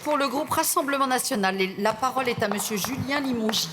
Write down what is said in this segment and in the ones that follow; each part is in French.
Pour le groupe Rassemblement national, la parole est à monsieur Julien Limougy.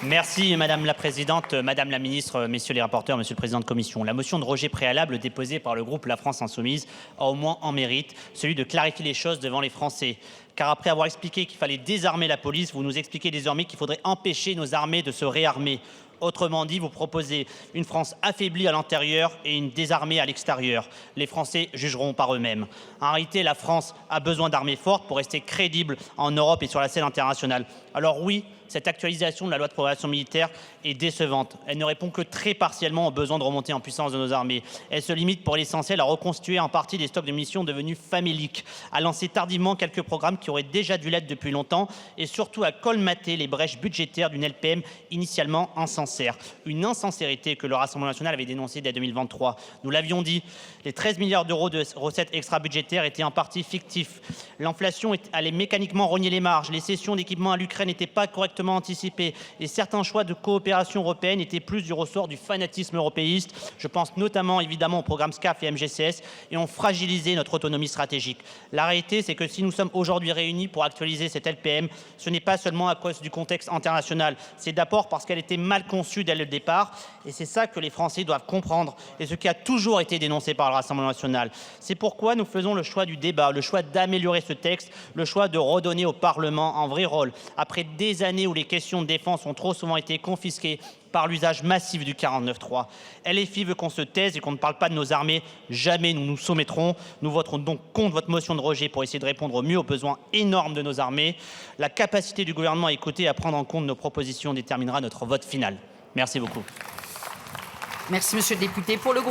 Merci Madame la Présidente, Madame la Ministre, Messieurs les rapporteurs, Monsieur le Président de Commission. La motion de rejet préalable déposée par le groupe La France Insoumise a au moins en mérite celui de clarifier les choses devant les Français. Car après avoir expliqué qu'il fallait désarmer la police, vous nous expliquez désormais qu'il faudrait empêcher nos armées de se réarmer. Autrement dit, vous proposez une France affaiblie à l'intérieur et une désarmée à l'extérieur. Les Français jugeront par eux-mêmes. En réalité, la France a besoin d'armées fortes pour rester crédible en Europe et sur la scène internationale. Alors oui, cette actualisation de la loi de programmation militaire est décevante. Elle ne répond que très partiellement aux besoins de remontée en puissance de nos armées. Elle se limite pour l'essentiel à reconstituer en partie des stocks de munitions devenus faméliques, à lancer tardivement quelques programmes qui auraient déjà dû l'être depuis longtemps et surtout à colmater les brèches budgétaires d'une LPM initialement insincère. Une insincérité que le Rassemblement national avait dénoncée dès 2023. Nous l'avions dit, les 13 milliards d'euros de recettes extra-budgétaires étaient en partie fictifs. L'inflation allait mécaniquement rogner les marges. Les cessions d'équipements à l'Ukraine n'étaient pas correctement anticipées. Et certains choix de coopération européenne étaient plus du ressort du fanatisme européiste. Je pense notamment évidemment au programme SCAF et MGCS et ont fragilisé notre autonomie stratégique. La réalité, c'est que si nous sommes aujourd'hui réunis pour actualiser cette LPM, ce n'est pas seulement à cause du contexte international. C'est d'abord parce qu'elle était mal conçue dès le départ. Et c'est ça que les Français doivent comprendre et ce qui a toujours été dénoncé par le Rassemblement national. C'est pourquoi nous faisons le choix du débat, le choix d'améliorer ce texte, le choix de redonner au Parlement un vrai rôle. Après des années où les questions de défense ont trop souvent été confisquées par l'usage massif du 49.3. LFI veut qu'on se taise et qu'on ne parle pas de nos armées. Jamais nous nous soumettrons. Nous voterons donc contre votre motion de rejet pour essayer de répondre au mieux aux besoins énormes de nos armées. La capacité du gouvernement à écouter et à prendre en compte nos propositions déterminera notre vote final. Merci beaucoup. Merci, monsieur le député. Pour le groupe